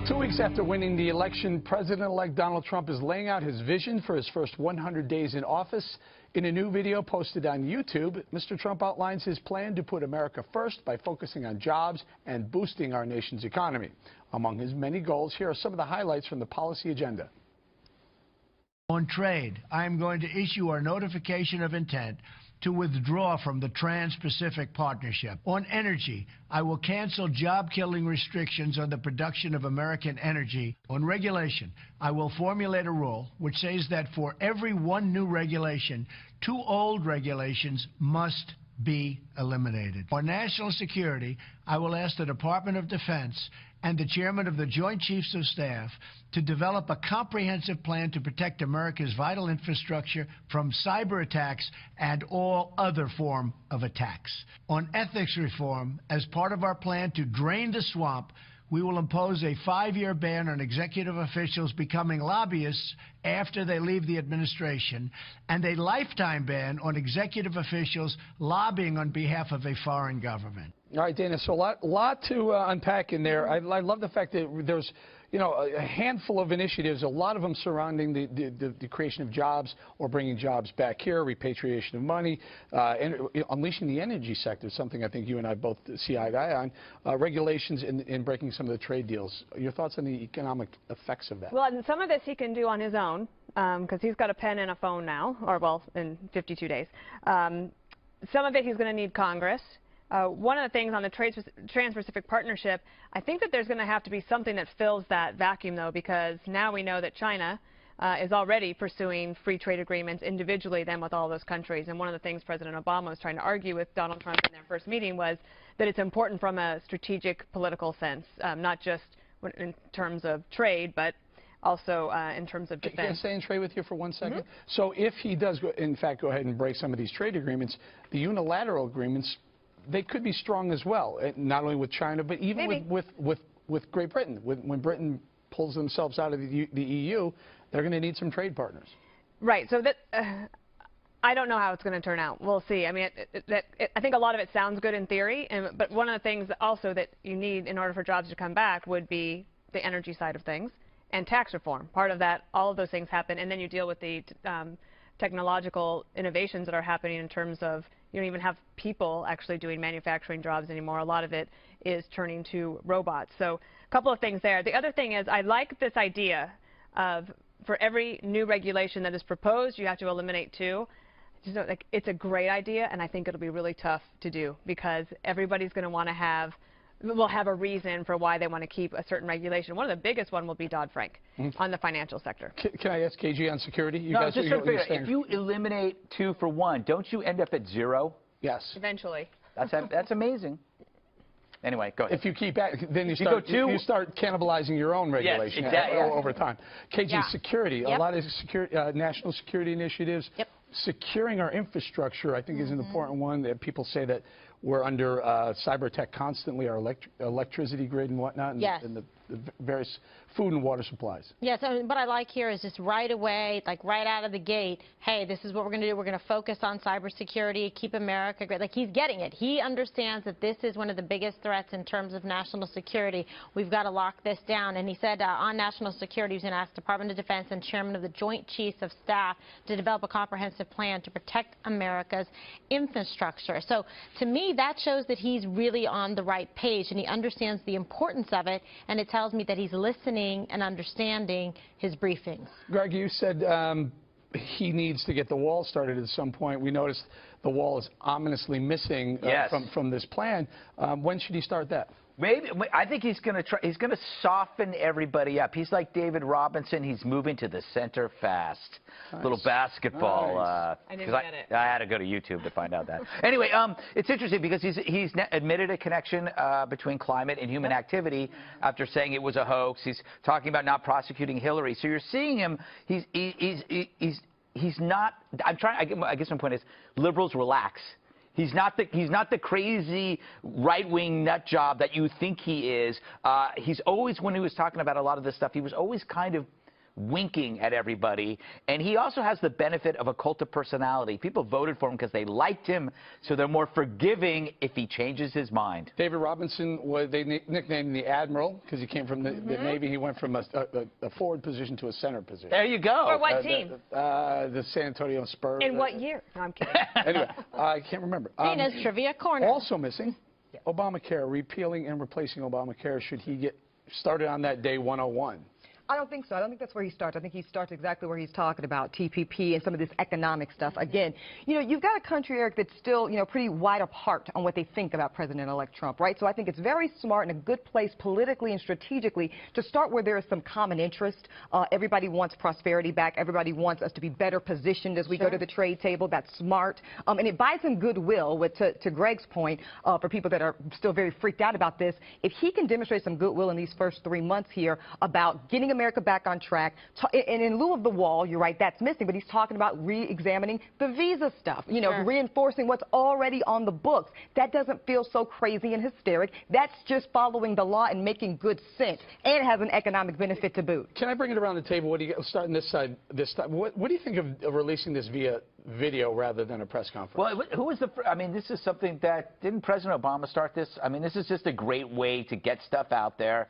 2 weeks after winning the election, President-elect Donald Trump is laying out his vision for his first 100 days in office. In a new video posted on YouTube, Mr. Trump outlines his plan to put America first by focusing on jobs and boosting our nation's economy. Among his many goals, here are some of the highlights from the policy agenda. On trade, I am going to issue our notification of intent to withdraw from the Trans-Pacific Partnership. On energy, I will cancel job-killing restrictions on the production of American energy. On regulation, I will formulate a rule which says that for every one new regulation, 2 old regulations must be eliminated. On national security, I will ask the Department of Defense and the Chairman of the Joint Chiefs of Staff to develop a comprehensive plan to protect America's vital infrastructure from cyber attacks and all other form of attacks. On ethics reform, as part of our plan to drain the swamp, we will impose a 5-year ban on executive officials becoming lobbyists after they leave the administration, and a lifetime ban on executive officials lobbying on behalf of a foreign government. All right, Dana, so a lot to unpack in there. I love the fact that there's, a handful of initiatives, a lot of them surrounding the creation of jobs or bringing jobs back here, repatriation of money, and unleashing the energy sector, something I think you and I both see eye to eye on, regulations in breaking some of the trade deals. Your thoughts on the economic effects of that? Well, and some of this he can do on his own, because he's got a pen and a phone now, or, well, in 52 days. Some of it he's going to need Congress. One of the things on the Trans-Pacific Partnership, I think that there's going to have to be something that fills that vacuum, though, because now we know that China is already pursuing free trade agreements individually then with all those countries. And one of the things President Obama was trying to argue with Donald Trump in their first meeting was that it's important from a strategic political sense, not just in terms of trade, but also in terms of defense. Can I stay in trade with you for 1 second? So if he does, in fact, go ahead and break some of these trade agreements, the unilateral agreements, they could be strong as well, not only with China, but even with Great Britain. When Britain pulls themselves out of the EU, they're going to need some trade partners. Right. So that I don't know how it's going to turn out. We'll see. I mean, I think a lot of it sounds good in theory, but one of the things also that you need in order for jobs to come back would be the energy side of things and tax reform. Part of that, all of those things happen, and then you deal with the technological innovations that are happening in terms of you don't even have people actually doing manufacturing jobs anymore. A lot of it is turning to robots. So a couple of things there. The other thing is I like this idea of for every new regulation that is proposed, you have to eliminate 2. It's a great idea, and I think it'll be really tough to do because everybody's going to want to will have a reason for why they want to keep a certain regulation. One of the biggest one will be Dodd-Frank on the financial sector. Can I ask KG on security? You no, guys just if you eliminate 2 for 1, don't you end up at 0? Yes. Eventually. That's amazing. Anyway, go ahead. If you keep then you start cannibalizing your own regulation over time. KG, security, a lot of national security initiatives. Securing our infrastructure, I think, is an important one. That people say that we're under cyber attack constantly, our electricity grid and whatnot, and the various food and water supplies. Yes, what I like here is just right away, like right out of the gate, hey, this is what we're going to do. We're going to focus on cybersecurity, keep America great. Like, he's getting it. He understands that this is one of the biggest threats in terms of national security. We've got to lock this down. And he said on national security, he's going to ask Department of Defense and Chairman of the Joint Chiefs of Staff to develop a comprehensive plan to protect America's infrastructure. So to me, that shows that he's really on the right page and he understands the importance of it, and it tells me that he's listening and understanding his briefings. Greg, you said he needs to get the wall started at some point. We noticed the wall is ominously missing from this plan. When should he start that? Maybe I think he's going to try. He's going to soften everybody up. He's like David Robinson. He's moving to the center fast. Nice. Little basketball. I didn't get it. I had to go to YouTube to find out that. Anyway, it's interesting because he's admitted a connection between climate and human activity after saying it was a hoax. He's talking about not prosecuting Hillary. So you're seeing him. He's not. I guess my point is, liberals relax. He's not the crazy right-wing nut job that you think he is. He's always, when he was talking about a lot of this stuff, he was always kind of winking at everybody. And he also has the benefit of a cult of personality. People voted for him because they liked him, so they're more forgiving if he changes his mind. David Robinson, they nicknamed the Admiral because he came from the Navy. He went from a forward position to a center position. There you go. For what team? The San Antonio Spurs. In what year? No, I'm kidding. Anyway, I can't remember. Dana's Trivia Corner. Also missing, Obamacare, repealing and replacing Obamacare. Should he get started on that day 101? I don't think so. I don't think that's where he starts. I think he starts exactly where he's talking about, TPP and some of this economic stuff. Again, you've got a country, Eric, that's still, pretty wide apart on what they think about President-elect Trump, right? So I think it's very smart and a good place politically and strategically to start where there is some common interest. Everybody wants prosperity back. Everybody wants us to be better positioned as we go to the trade table. That's smart. And it buys him goodwill, to Greg's point, for people that are still very freaked out about this. If he can demonstrate some goodwill in these first 3 months here about getting America back on track, and in lieu of the wall, you're right, that's missing, but he's talking about re-examining the visa stuff, reinforcing what's already on the books. That doesn't feel so crazy and hysteric. That's just following the law and making good sense, and it has an economic benefit to boot. Can I bring it around the table? What do you start on this side? What do you think of releasing this via video rather than a press conference? Well, who was this is something that, didn't President Obama start this? I mean, this is just a great way to get stuff out there,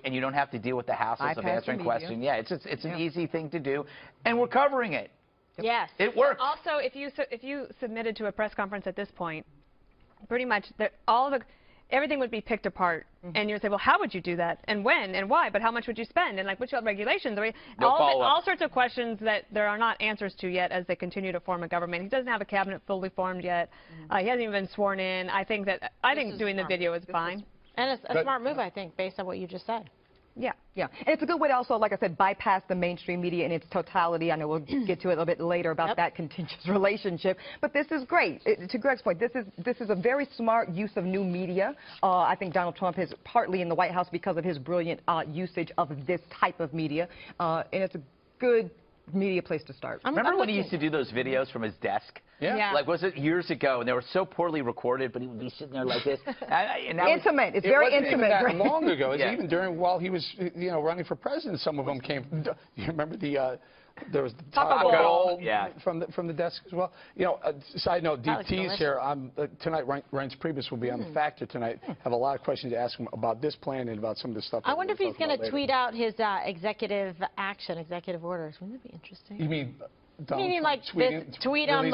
and you don't have to deal with the hassles of answering questions. Yeah, it's an easy thing to do, and we're covering it. Yes. It works. Also, if you submitted to a press conference at this point, pretty much everything would be picked apart, and you'd say, well, how would you do that, and when, and why, but how much would you spend, and which regulations? All sorts of questions that there are not answers to yet as they continue to form a government. He doesn't have a cabinet fully formed yet. He hasn't even been sworn in. I think doing the video is fine. And it's a smart move, I think, based on what you just said. Yeah. Yeah, and it's a good way to also, like I said, bypass the mainstream media in its totality. I know we'll get to it a little bit later about that contentious relationship, but this is great. To Greg's point, this is a very smart use of new media. I think Donald Trump is partly in the White House because of his brilliant usage of this type of media, and it's a good media place to start. Remember when he used to do those videos from his desk? Yeah. Like, was it years ago? And they were so poorly recorded, but he would be sitting there like this. Intimate. It's very intimate. It wasn't even that long ago. It's even while he was, running for president, some of them came. You remember there was the Taco Bowl from the desk as well. Side note, deep tease here. Tonight, Reince Priebus will be on The Factor tonight. Have a lot of questions to ask him about this plan and about some of the stuff. I wonder if he's going to tweet out his executive orders. Wouldn't that be interesting? You mean? Tweet on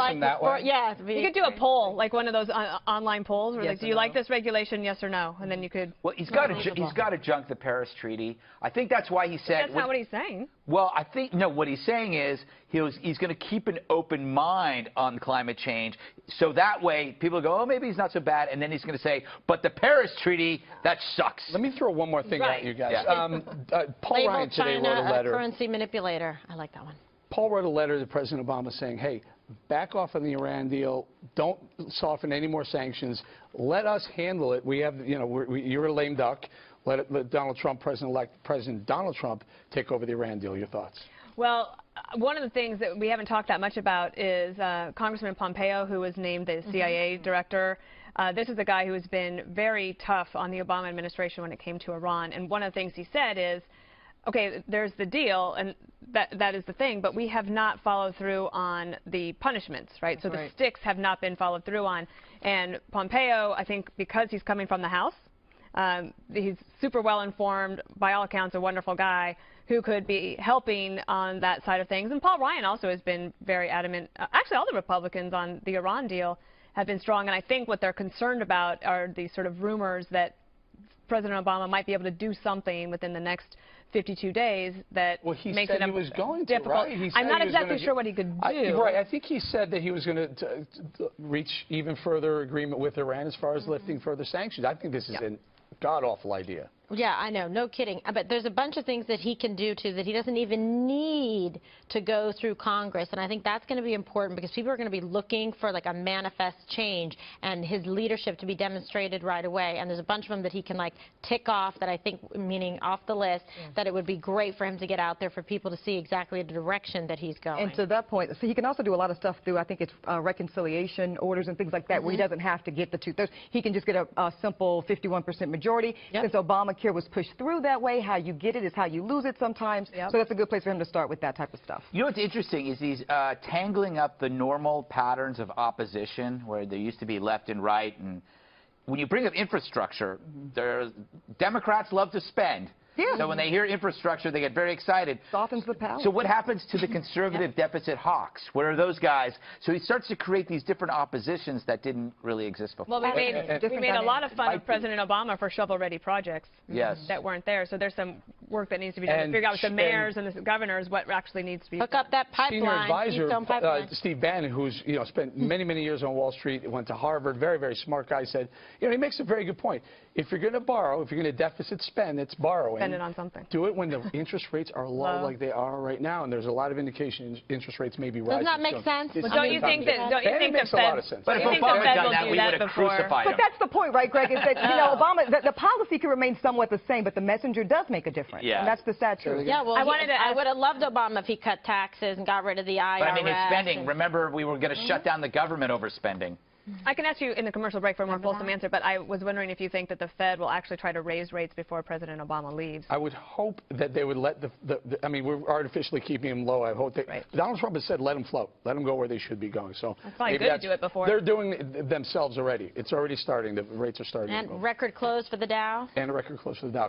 yeah. You could do a poll, like one of those online polls, where do you like this regulation, yes or no, and then you could. Well, he's got to junk the Paris Treaty. I think that's why he said. That's not what he's saying. Well, I think what he's saying is he's going to keep an open mind on climate change, so that way people go, oh, maybe he's not so bad, and then he's going to say, but the Paris Treaty, that sucks. Let me throw one more thing at you guys. Yeah. Paul Ryan today wrote a letter. Currency manipulator. I like that one. Paul wrote a letter to President Obama saying, hey, back off on the Iran deal. Don't soften any more sanctions. Let us handle it. We have, you're a lame duck. Let Donald Trump, President Donald Trump, take over the Iran deal. Your thoughts? Well, one of the things that we haven't talked that much about is Congressman Pompeo, who was named the CIA director. This is a guy who has been very tough on the Obama administration when it came to Iran. And one of the things he said is, okay, there's the deal, and that is the thing, but we have not followed through on the punishments, right? So the sticks have not been followed through on. And Pompeo, I think because he's coming from the House, he's super well informed, by all accounts a wonderful guy who could be helping on that side of things. And Paul Ryan also has been very adamant. Actually, all the Republicans on the Iran deal have been strong, and I think what they're concerned about are these sort of rumors that President Obama might be able to do something within the next 52 days that makes it he was going difficult. To, right? I'm not exactly sure what he could do. I think he said that he was going to reach even further agreement with Iran as far as lifting further sanctions. I think this is a god-awful idea. Yeah, I know. No kidding. But there's a bunch of things that he can do, too, that he doesn't even need to go through Congress. And I think that's going to be important because people are going to be looking for, like, a manifest change and his leadership to be demonstrated right away. And there's a bunch of them that he can, like, tick off that I think, meaning off the list, that it would be great for him to get out there for people to see exactly the direction that he's going. And to that point, so he can also do a lot of stuff through, I think it's reconciliation orders and things like that, where he doesn't have to get the two-thirds. He can just get a simple 51% majority. Since Obamacare Obamacare was pushed through that way. How you get it is how you lose it sometimes. Yep. So that's a good place for him to start with that type of stuff. You know what's interesting is he's tangling up the normal patterns of opposition where there used to be left and right. And when you bring up infrastructure, Democrats love to spend. Yeah. So when they hear infrastructure, they get very excited. Softens the palate. So what happens to the conservative deficit hawks? Where are those guys? So he starts to create these different oppositions that didn't really exist before. Well, we made a lot of fun of President Obama for shovel-ready projects Yes. that weren't there. So there's some work that needs to be done to figure out with the mayors and the governors what actually needs to be Hook done. up that Senior pipeline, advisor, Keystone pipeline. Steve Bannon, who's spent many years on Wall Street, went to Harvard, very smart guy, said, he makes a very good point. If you're going to borrow, if you're going to deficit spend, it's borrowing. Spend it on something. Do it when the interest rates are low, like they are right now, and there's a lot of indication interest rates may be rising. Does not make soon. sense. It's Well, don't you think that? Don't you think the makes a lot of Fed? sense. But if don't you think Obama the had Fed done will that, do we that would have before? crucified But him. that's the point, right, Greg, is that, Obama, the policy can remain somewhat the same, but the messenger does make a difference. Yeah. And that's the sad truth. Yeah, well, I wanted to I ask- would have loved Obama if he cut taxes and got rid of the IRS. But I mean, it's spending. and- Remember, we were going to shut down the government over spending. I can ask you in the commercial break for a more fulsome answer, but I was wondering if you think that the Fed will actually try to raise rates before President Obama leaves. I would hope that they would let I mean, we're artificially keeping him low. I hope that Donald Trump has said let him float, let him go where they should be going. So It's probably maybe good to do it before. They're doing it themselves already. It's already starting. The rates are starting. to go. And record close for the Dow. And a record close to the Dow.